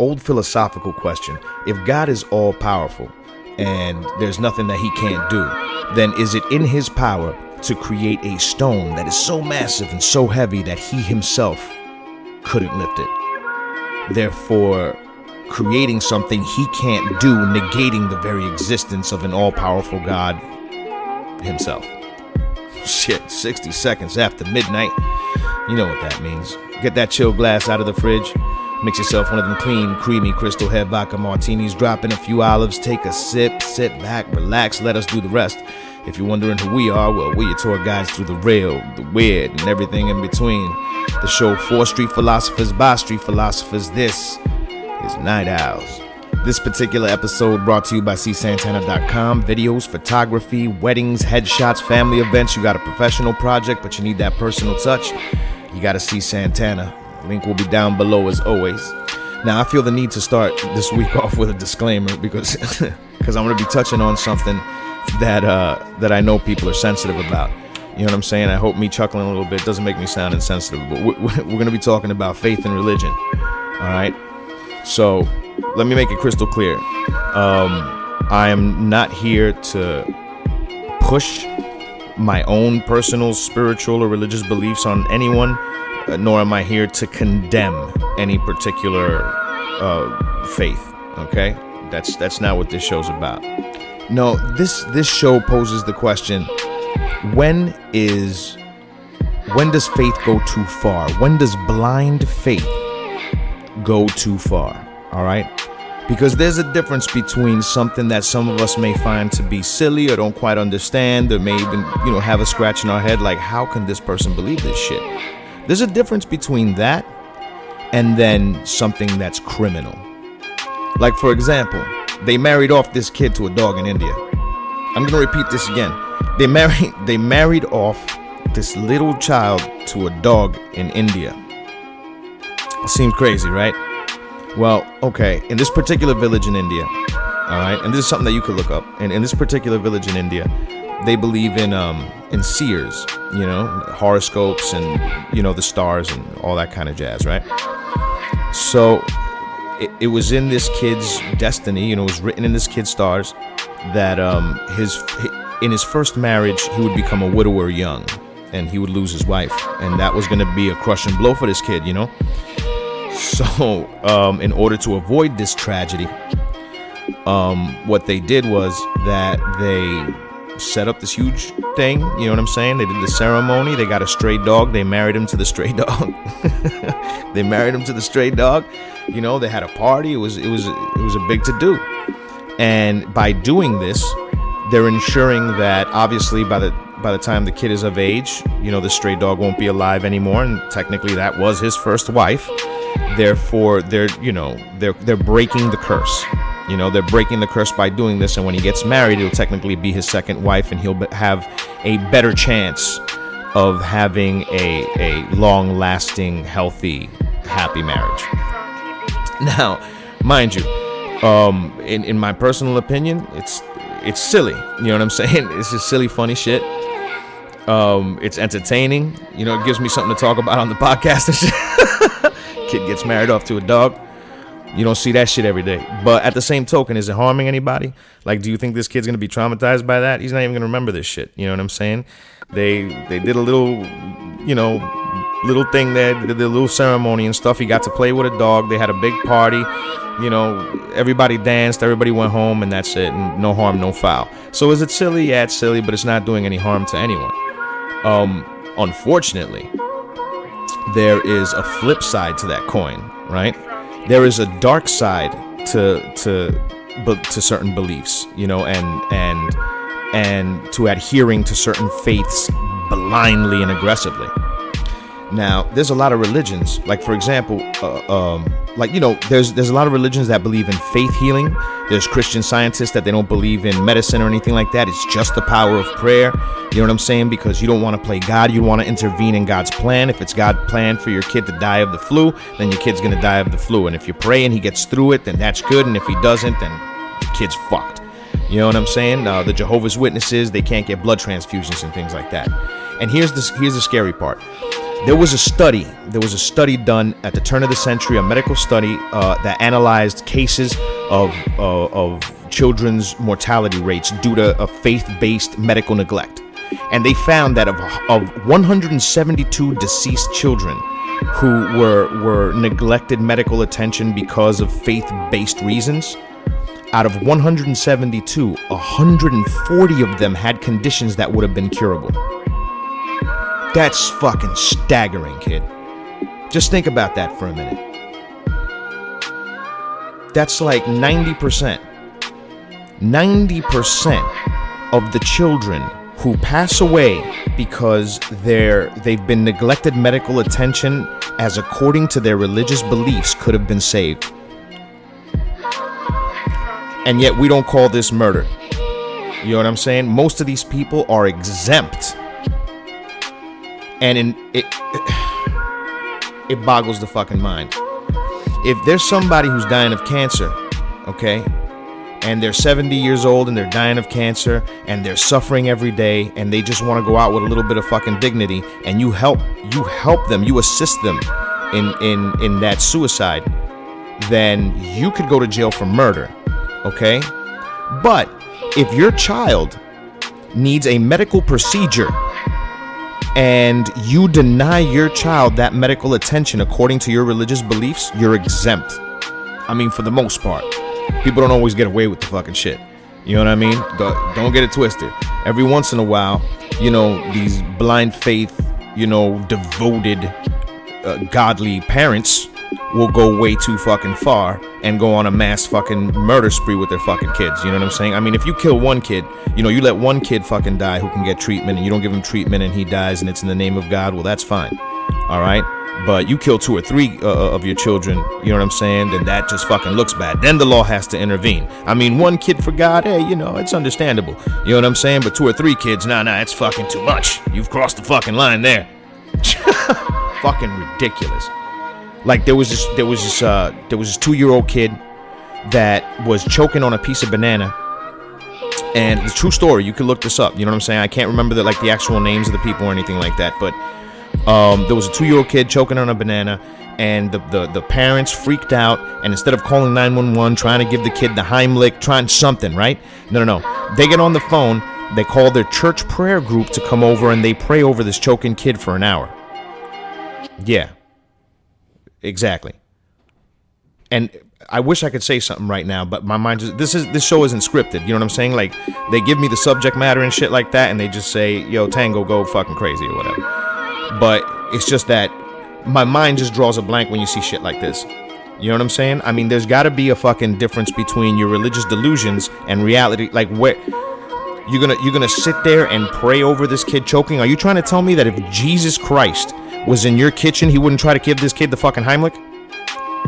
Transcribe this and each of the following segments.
old philosophical question. If God is all powerful and there's nothing that he can't do, then is it in his power to create a stone that is so massive and so heavy that he himself couldn't lift it? Therefore, creating something he can't do, negating the very existence of an all-powerful God himself. Shit, 60 seconds after midnight. You know what that means. Get that chill glass out of the fridge. Mix yourself one of them clean, creamy Crystal Head vodka martinis. Drop in a few olives. Take a sip. Sit back. Relax. Let us do the rest. If you're wondering who we are, well, we're your tour guides through the real, the weird, and everything in between. The show for street philosophers by street philosophers. This is Night Owls. This particular episode brought to you by Seesantanaville.com. Videos, photography, weddings, headshots, family events. You got a professional project, but you need that personal touch. You got to see Santana. Link will be down below as always. Now, I feel the need to start this week off with a disclaimer because I'm going to be touching on something that I know people are sensitive about. You know what I'm saying? I hope me chuckling a little bit doesn't make me sound insensitive, but we're going to be talking about faith and religion. All right? So let me make it crystal clear. I am not here to push my own personal spiritual or religious beliefs on anyone, nor am I here to condemn any particular faith. Okay? That's not what this show's about. No, this show poses the question: when does faith go too far? When does blind faith go too far? All right? Because there's a difference between something that some of us may find to be silly or don't quite understand, or may even, have a scratch in our head like, how can this person believe this shit? There's a difference between that and then something that's criminal. Like, for example, they married off this kid to a dog in India. I'm going to repeat this again. They married off this little child to a dog in India. Seems crazy, right? Well, okay, in this particular village in India, all right, and this is something that you could look up. And in this particular village in India, they believe in seers, horoscopes and, the stars and all that kind of jazz, right? So it was in this kid's destiny, it was written in this kid's stars that in his first marriage, he would become a widower young and he would lose his wife. And that was going to be a crushing blow for this kid, So, in order to avoid this tragedy, what they did was that they set up this huge thing, you know what I'm saying? They did the ceremony, they got a stray dog, they married him to the stray dog. They married him to the stray dog, they had a party, it was a big to-do. And by doing this, they're ensuring that obviously by the time the kid is of age, the stray dog won't be alive anymore, and technically that was his first wife. Therefore, they're breaking the curse. They're breaking the curse by doing this, and when he gets married, it'll technically be his second wife, and he'll have a better chance of having a long-lasting, healthy, happy marriage. Now, mind you, in my personal opinion, it's silly. You know what I'm saying? It's just silly, funny shit. It's entertaining. It gives me something to talk about on the podcast and shit. Kid gets married off to a dog. You don't see that shit every day. But at the same token, is it harming anybody? Like, do you think this kid's going to be traumatized by that? He's not even going to remember this shit. You know what I'm saying? They did a little, little thing there. They did a little ceremony and stuff. He got to play with a dog. They had a big party. Everybody danced. Everybody went home, and that's it. And no harm, no foul. So is it silly? Yeah, it's silly, but it's not doing any harm to anyone. Unfortunately, there is a flip side to that coin, right? There is a dark side to certain beliefs, and to adhering to certain faiths blindly and aggressively. Now, there's a lot of religions, like, for example, there's a lot of religions that believe in faith healing. There's Christian scientists that they don't believe in medicine or anything like that. It's just the power of prayer. You know what I'm saying? Because you don't want to play God. You want to intervene in God's plan. If it's God's plan for your kid to die of the flu, then your kid's going to die of the flu. And if you pray and he gets through it, then that's good. And if he doesn't, then the kid's fucked. You know what I'm saying? The Jehovah's Witnesses, they can't get blood transfusions and things like that. And here's the scary part. There was a study done at the turn of the century, a medical study that analyzed cases of children's mortality rates due to a faith-based medical neglect. And they found that of 172 deceased children who were neglected medical attention because of faith-based reasons, out of 172, 140 of them had conditions that would have been curable. That's fucking staggering, kid. Just think about that for a minute. That's like 90%. 90% of the children who pass away because they've been neglected medical attention as according to their religious beliefs could have been saved. And yet we don't call this murder. You know what I'm saying? Most of these people are exempt. And it boggles the fucking mind. If there's somebody who's dying of cancer, okay, and they're 70 years old and they're dying of cancer and they're suffering every day and they just want to go out with a little bit of fucking dignity, and you help them, you assist them in that suicide, then you could go to jail for murder, okay? But if your child needs a medical procedure and you deny your child that medical attention according to your religious beliefs, you're exempt. I mean, for the most part. People don't always get away with the fucking shit. You know what I mean? Don't get it twisted. Every once in a while, you know, these blind faith, you know, devoted, godly parents will go way too fucking far and go on a mass fucking murder spree with their fucking kids. You know what I'm saying? I mean, if you kill one kid, you know, you let one kid fucking die who can get treatment, and you don't give him treatment and he dies and it's in the name of God, well, that's fine. All right? But you kill 2 or 3 of your children, you know what I'm saying? Then that just fucking looks bad. Then the law has to intervene. I mean, 1 kid for God, hey, you know, it's understandable. You know what I'm saying? But 2 or 3 kids, nah, it's fucking too much. You've crossed the fucking line there. Fucking ridiculous. Like there was this 2-year-old kid that was choking on a piece of banana. And it's a true story. You can look this up. You know what I'm saying? I can't remember the actual names of the people or anything like that, but there was a 2-year-old kid choking on a banana, and the parents freaked out, and instead of calling 911, trying to give the kid the Heimlich, trying something, right? No. They get on the phone, they call their church prayer group to come over, and they pray over this choking kid for an hour. Yeah. Exactly. And I wish I could say something right now, but my mind just, this show isn't scripted, you know what I'm saying? Like, they give me the subject matter and shit like that, and they just say, yo, Tango, go fucking crazy or whatever. But it's just that my mind just draws a blank when you see shit like this. You know what I'm saying? I mean, there's got to be a fucking difference between your religious delusions and reality. Like, where you're gonna sit there and pray over this kid choking? Are you trying to tell me that if Jesus Christ was in your kitchen, he wouldn't try to give this kid the fucking Heimlich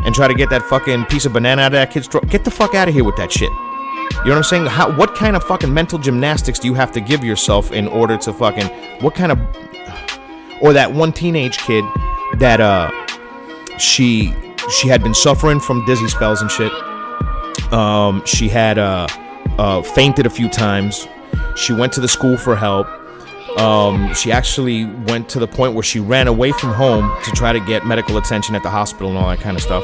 and try to get that fucking piece of banana out of that kid's throat? Get the fuck out of here with that shit. You know what I'm saying? What kind of fucking mental gymnastics do you have to give yourself in order to fucking, what kind of, or that one teenage kid that she had been suffering from dizzy spells and shit. She had fainted a few times. She went to the school for help. She actually went to the point where she ran away from home to try to get medical attention at the hospital and all that kind of stuff.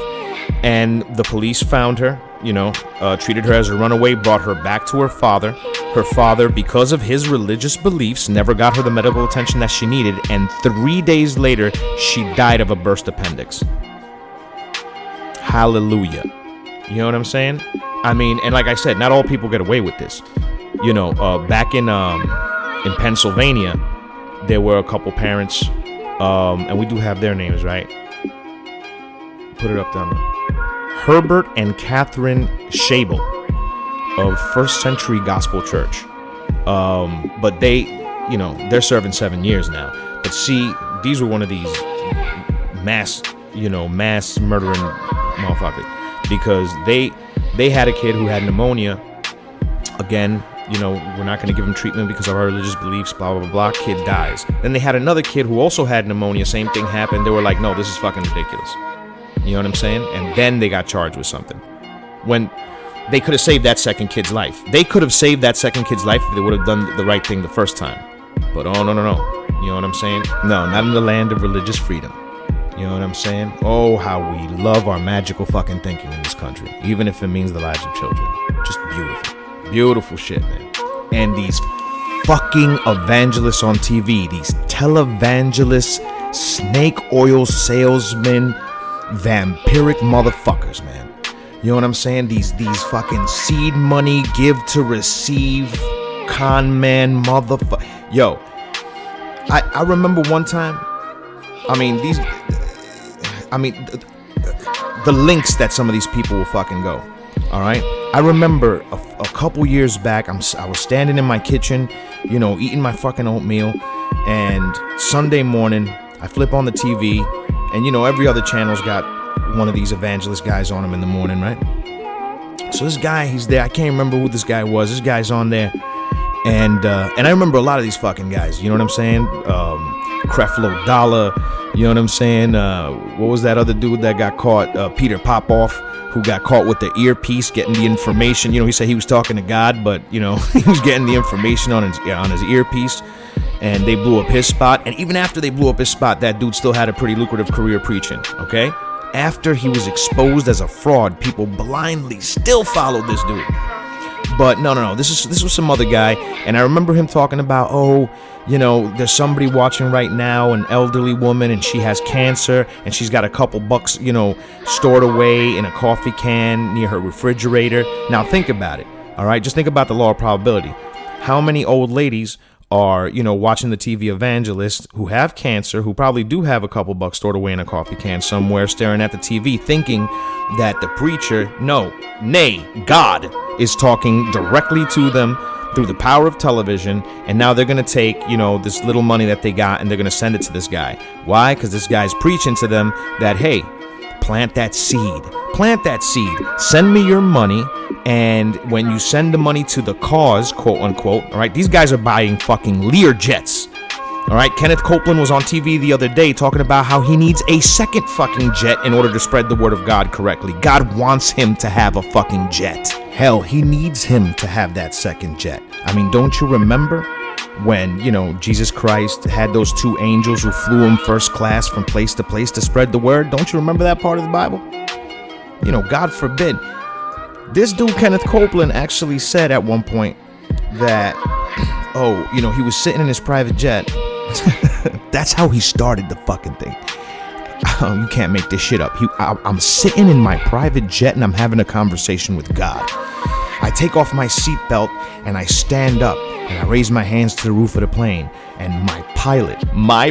And the police found her, you know, treated her as a runaway, brought her back to her father. Her father, because of his religious beliefs, never got her the medical attention that she needed. And 3 days later, she died of a burst appendix. Hallelujah. You know what I'm saying? I mean, and like I said, not all people get away with this. You know, back in Pennsylvania, there were a couple parents, and we do have their names, right? Put it up down there. Herbert and Catherine Schabel of First Century Gospel Church. But they, you know, they're serving 7 years now. But see, these were one of these mass murdering motherfuckers, because they had a kid who had pneumonia. Again, you know, we're not going to give him treatment because of our religious beliefs, blah, blah, blah, blah. Kid dies. Then they had another kid who also had pneumonia. Same thing happened. They were like, no, this is fucking ridiculous. You know what I'm saying? And then they got charged with something. When they could have saved that second kid's life. They could have saved that second kid's life if they would have done the right thing the first time. But oh, no. You know what I'm saying? No, not in the land of religious freedom. You know what I'm saying? Oh, how we love our magical fucking thinking in this country, even if it means the lives of children. Just beautiful. Beautiful shit, man. And these fucking evangelists on TV, these televangelists, snake oil salesmen, vampiric motherfuckers, man. You know what I'm saying? These fucking seed money, give to receive, con man motherfucker. Yo, I remember one time, the links that some of these people will fucking go. All right. I remember a couple years back, I was standing in my kitchen, you know, eating my fucking oatmeal, and Sunday morning, I flip on the TV, and you know, every other channel's got one of these evangelist guys on them in the morning, right? So this guy, he's there. I can't remember who this guy was. This guy's on there, and I remember a lot of these fucking guys. You know what I'm saying? Creflo Dollar. You know what I'm saying? What was that other dude that got caught? Peter Popoff, who got caught with the earpiece, getting the information. You know, he said he was talking to God, but you know, he was getting the information on his earpiece, and they blew up his spot. And even after they blew up his spot, that dude still had a pretty lucrative career preaching. Okay, after he was exposed as a fraud, people blindly still followed this dude. But no. This was some other guy, and I remember him talking about, oh, you know, there's somebody watching right now, an elderly woman, and she has cancer, and she's got a couple bucks, you know, stored away in a coffee can near her refrigerator. Now think about it, all right? Just think about the law of probability. How many old ladies are, you know, watching the TV evangelists who have cancer, who probably do have a couple bucks stored away in a coffee can somewhere, staring at the TV, thinking that the preacher, God, is talking directly to them through the power of television, and now they're going to take, you know, this little money that they got, and they're going to send it to this guy. Why? Because this guy's preaching to them that, hey, plant that seed, send me your money, and when you send the money to the cause, quote unquote, all right, these guys are buying fucking Lear jets. All right, Kenneth Copeland was on TV the other day talking about how he needs a second fucking jet in order to spread the word of God correctly. God wants him to have a fucking jet. Hell, he needs him to have that second jet. I mean, don't you remember when, you know, Jesus Christ had those two angels who flew him first class from place to place to spread the word? Don't you remember that part of the Bible? You know, God forbid. This dude, Kenneth Copeland, actually said at one point that, oh, you know, he was sitting in his private jet. That's how he started the fucking thing. You can't make this shit up. I'm sitting in my private jet and I'm having a conversation with God. I take off my seatbelt and I stand up and I raise my hands to the roof of the plane, and my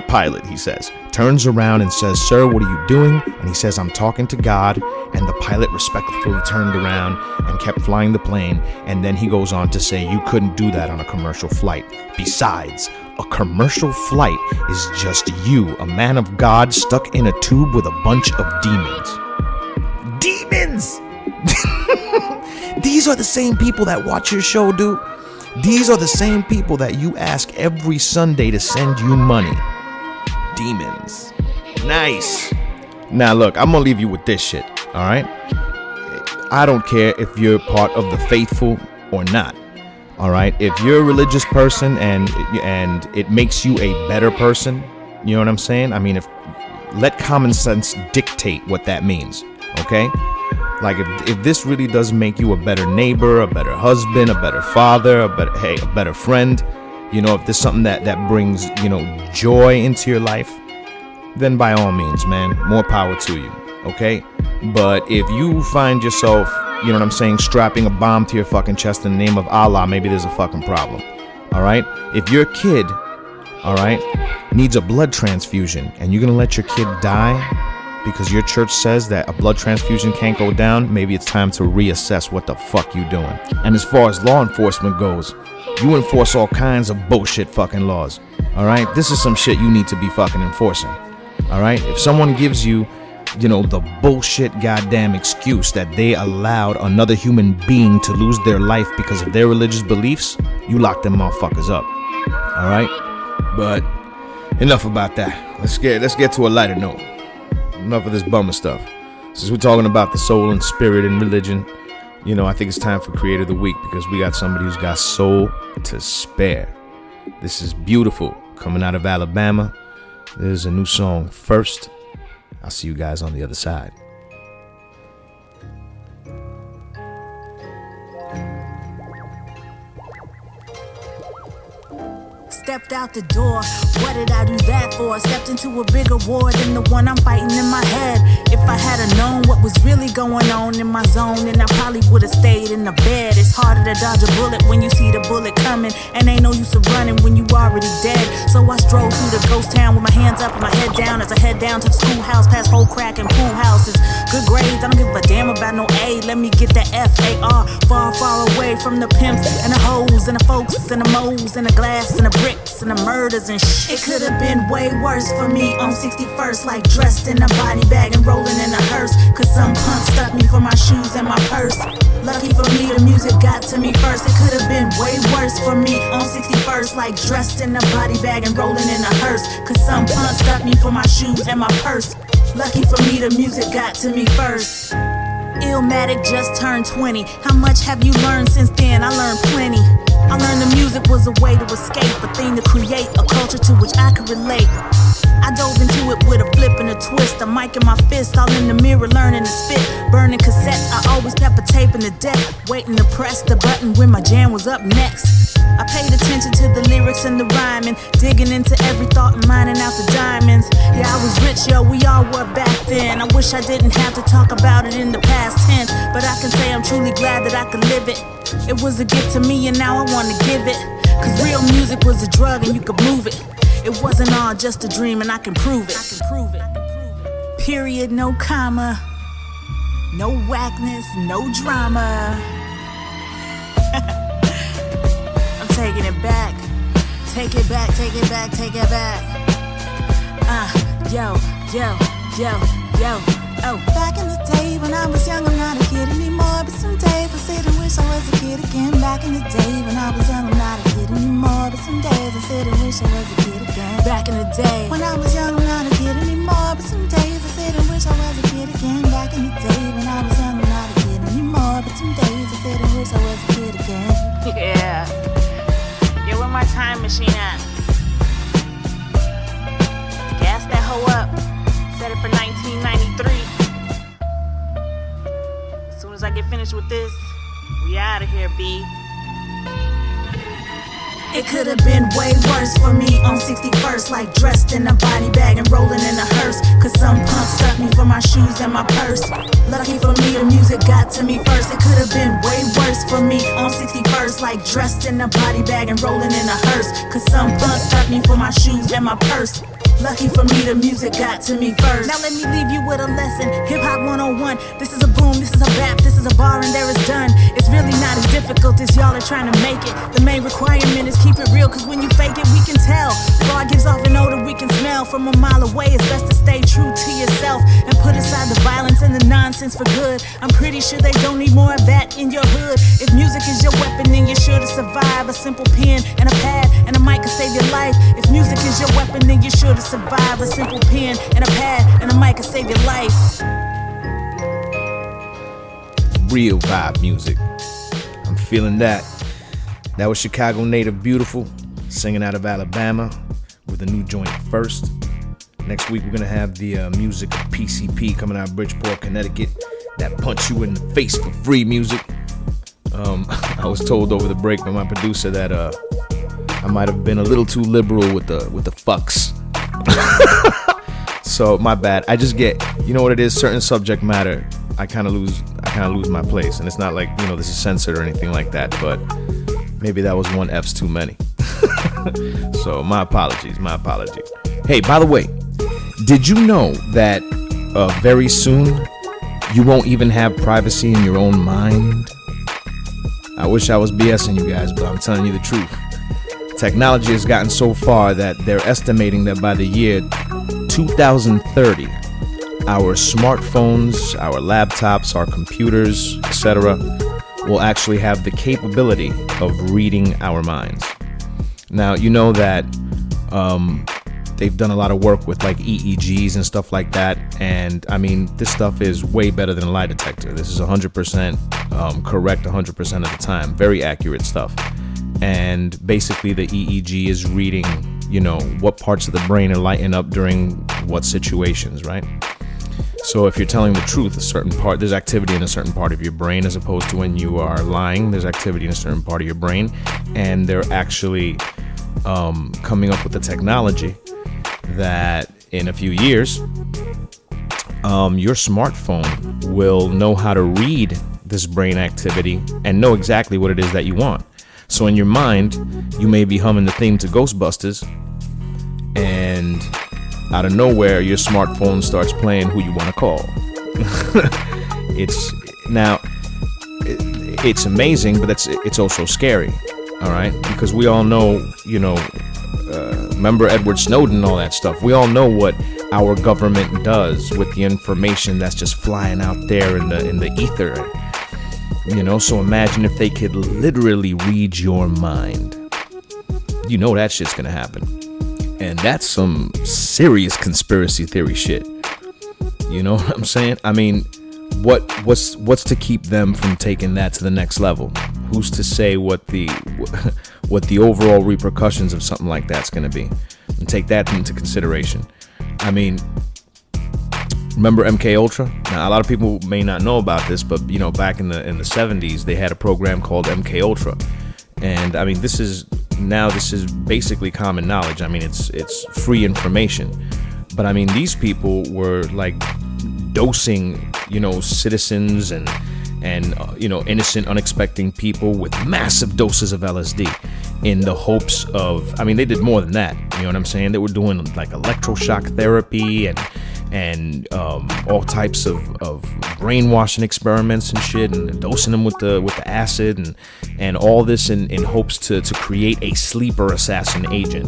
pilot, he says, turns around and says, "Sir, what are you doing?" And he says, "I'm talking to God." And the pilot respectfully turned around and kept flying the plane. And then he goes on to say, "You couldn't do that on a commercial flight. Besides, a commercial flight is just you, a man of God, stuck in a tube with a bunch of demons." Demons! These are the same people that watch your show, dude. These are the same people that you ask every Sunday to send you money. Demons. Nice. Now look, I'm gonna leave you with this shit, all right? I don't care if you're part of the faithful or not, all right? If you're a religious person and it makes you a better person, you know what I'm saying? I mean, let common sense dictate what that means, okay? Like if this really does make you a better neighbor, a better husband, a better father, a better friend, you know, if there's something that brings, you know, joy into your life, then by all means, man, more power to you, okay? But if you find yourself, you know what I'm saying, strapping a bomb to your fucking chest in the name of Allah, maybe there's a fucking problem, all right? If your kid, all right, needs a blood transfusion and you're gonna let your kid die because your church says that a blood transfusion can't go down, maybe it's time to reassess what the fuck you doing. And as far as law enforcement goes, you enforce all kinds of bullshit fucking laws, all right? This is some shit you need to be fucking enforcing, all right? If someone gives you, you know, the bullshit goddamn excuse that they allowed another human being to lose their life because of their religious beliefs, you lock them motherfuckers up, all right? But enough about that. Let's get to a lighter note. Enough of this bummer stuff. Since we're talking about the soul and spirit and religion, you know, I think it's time for Creator of the Week because we got somebody who's got soul to spare. This is beautiful coming out of Alabama. There's a new song, First. I'll see you guys on the other side. Stepped out the door, what did I do that for? Stepped into a bigger war than the one I'm fighting in my head. If I had known what was really going on in my zone, then I probably would've stayed in the bed. It's harder to dodge a bullet when you see the bullet coming, and ain't no use of running when you already dead. So I strolled through the ghost town with my hands up and my head down as I head down to the schoolhouse, past whole crack and pool houses. Good grades, I don't give a damn about no A. Let me get that FAR, far, far away from the pimps and the hoes and the folks and the moles and the glass and the bricks and the murders and shit. It could have been way worse for me on 61st, like dressed in a body bag and rolling in a hearse, cause some punk stuck me for my shoes and my purse. Lucky for me, the music got to me first. It could have been way worse for me on 61st, like dressed in a body bag and rolling in a hearse, cause some punk stuck me for my shoes and my purse. Lucky for me, the music got to me first. Illmatic just turned 20. How much have you learned since then? I learned plenty. I learned the music was a way to escape, a thing to create, a culture to which I could relate. I dove into it with a flip and a twist, a mic in my fist, all in the mirror learning to spit. Burning cassettes, I always kept a tape in the deck, waiting to press the button when my jam was up next. I paid attention to the lyrics and the rhyming, digging into every thought and mining out the diamonds. Yeah, I was rich, yo, we all were back then. I wish I didn't have to talk about it in the past tense, but I can say I'm truly glad that I could live it. It was a gift to me and now I wanna give it, cause real music was a drug and you could move it. It wasn't all just a dream and I can prove it. Period, no comma, no whackness, no drama. I'm taking it back. Take it back, take it back, take it back. Yo. Oh, back in the day when I was young, I'm not a kid anymore. But some days I sit and wish I was a kid again. Back in the day when I was young, I'm not a kid anymore. But some days I sit and wish I was a kid again. Back in the day when I was young, I'm not a kid anymore. But some days I sit and wish I was a kid again. Back in the day when I was young, I'm not a kid anymore. But some days I sit and wish I was a kid again. Yeah, where my time machine at? Gas that hoe up. Set it for 1993. As soon as I get finished with this, we out of here, B. It could have been way worse for me on 61st, like dressed in a body bag and rolling in a hearse, cause some punk stuck me for my shoes and my purse. Lucky for me, the music got to me first. It could have been way worse for me on 61st, like dressed in a body bag and rolling in a hearse, cause some punk stuck me for my shoes and my purse. Lucky for me, the music got to me first. Now let me leave you with a lesson. Hip Hop 101. This is a boom, this is a bap, this is a bar, and there it's done. It's really not as difficult as y'all are trying to make it. The main requirement is keep it real, cause when you fake it, we can tell. Fraud gives off an odor we can smell from a mile away. It's best to stay true to yourself and put aside the violence and the nonsense for good. I'm pretty sure they don't need more of that in your hood. If music is your weapon, then you're sure to survive. A simple pen and a pad and a mic can save your life. If music is your weapon, then you're sure to survive. A simple pen and a pad and a mic can save your life. Real vibe music. I'm feeling that. That was Chicago native Beautiful singing out of Alabama with a new joint First. Next week we're gonna have the music of PCP coming out of Bridgeport, Connecticut. That punch you in the face for free music. I was told over the break by my producer that I might have been a little too liberal with the fucks. So my bad. I just get, you know what it is, certain subject matter I kind of lose my place, and it's not like, you know, this is censored or anything like that, but maybe that was one F's too many. So my apologies. Hey, by the way, did you know that very soon you won't even have privacy in your own mind? I wish I was BSing you guys, but I'm telling you the truth. Technology has gotten so far that they're estimating that by the year 2030, our smartphones, our laptops, our computers, etc., will actually have the capability of reading our minds. Now, you know that they've done a lot of work with like EEGs and stuff like that, and I mean, this stuff is way better than a lie detector. This is 100% correct 100% of the time. Very accurate stuff. And basically the EEG is reading what parts of the brain are lighting up during what situations, right? So if you're telling the truth, there's activity in a certain part of your brain, as opposed to when you are lying, there's activity in a certain part of your brain. And they're actually coming up with the technology that in a few years, your smartphone will know how to read this brain activity and know exactly what it is that you want. So in your mind, you may be humming the theme to Ghostbusters, and out of nowhere, your smartphone starts playing Who You Want to Call. It's amazing, but it's also scary. All right, because we all know, remember Edward Snowden and all that stuff. We all know what our government does with the information that's just flying out there in the ether. So imagine if they could literally read your mind. That shit's gonna happen. And that's some serious conspiracy theory shit. You know what I'm saying? I mean, what's to keep them from taking that to the next level? Who's to say what the overall repercussions of something like that's gonna be? And take that into consideration. I mean, remember MK Ultra? Now, a lot of people may not know about this, but back in the 70s, they had a program called MK Ultra, and I mean, this is basically common knowledge. I mean, it's free information, but I mean, these people were like dosing, citizens and innocent, unexpecting people with massive doses of LSD in the hopes of, I mean, they did more than that. You know what I'm saying? They were doing like electroshock therapy and all types of brainwashing experiments and shit, and dosing them with the acid and all this in hopes to create a sleeper assassin agent.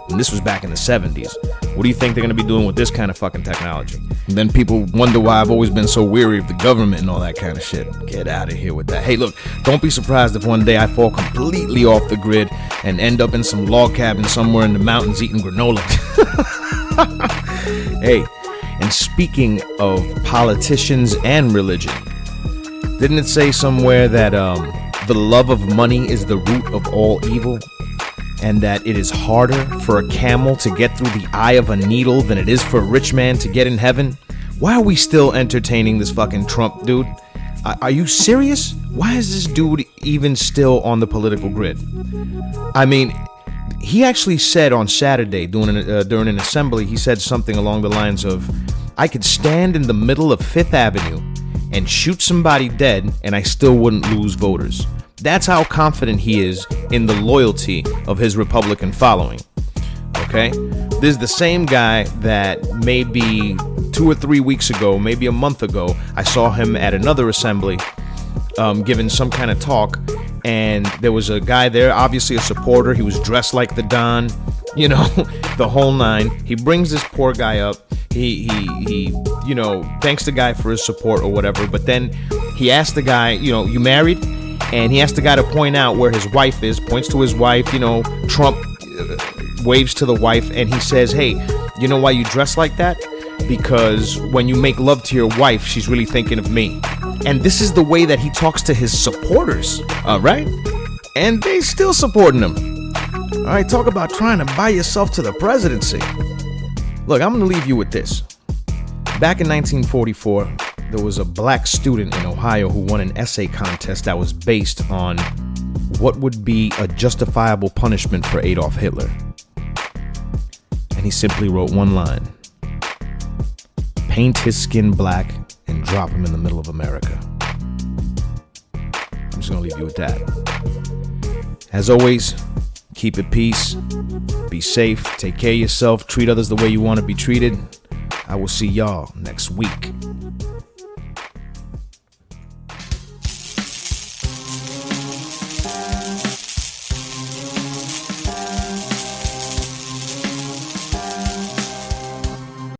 And this was back in the 70s. What do you think they're going to be doing with this kind of fucking technology? And then people wonder why I've always been so weary of the government and all that kind of shit. Get out of here with that. Hey, look, don't be surprised if one day I fall completely off the grid and end up in some log cabin somewhere in the mountains eating granola. Hey, and speaking of politicians and religion, didn't it say somewhere that the love of money is the root of all evil? And that it is harder for a camel to get through the eye of a needle than it is for a rich man to get in heaven? Why are we still entertaining this fucking Trump dude? Are you serious? Why is this dude even still on the political grid? I mean, he actually said on Saturday during an assembly, he said something along the lines of, I could stand in the middle of Fifth Avenue and shoot somebody dead and I still wouldn't lose voters. That's how confident he is in the loyalty of his Republican following. Okay? This is the same guy that maybe 2 or 3 weeks ago, maybe a month ago, I saw him at another assembly giving some kind of talk, and there was a guy there, obviously a supporter. He was dressed like the Don, the whole nine. He brings this poor guy up. He thanks the guy for his support or whatever, but then he asked the guy, you married? And he asked the guy to point out where his wife is, points to his wife, Trump waves to the wife, and he says, hey, you know why you dress like that? Because when you make love to your wife, she's really thinking of me. And this is the way that he talks to his supporters, all right? And they still supporting him. All right, talk about trying to buy yourself to the presidency. Look, I'm going to leave you with this. Back in 1944, there was a black student in Ohio who won an essay contest that was based on what would be a justifiable punishment for Adolf Hitler. And he simply wrote one line: paint his skin black and drop him in the middle of America. I'm just going to leave you with that. As always, keep it peace, be safe, take care of yourself, treat others the way you want to be treated. I will see y'all next week.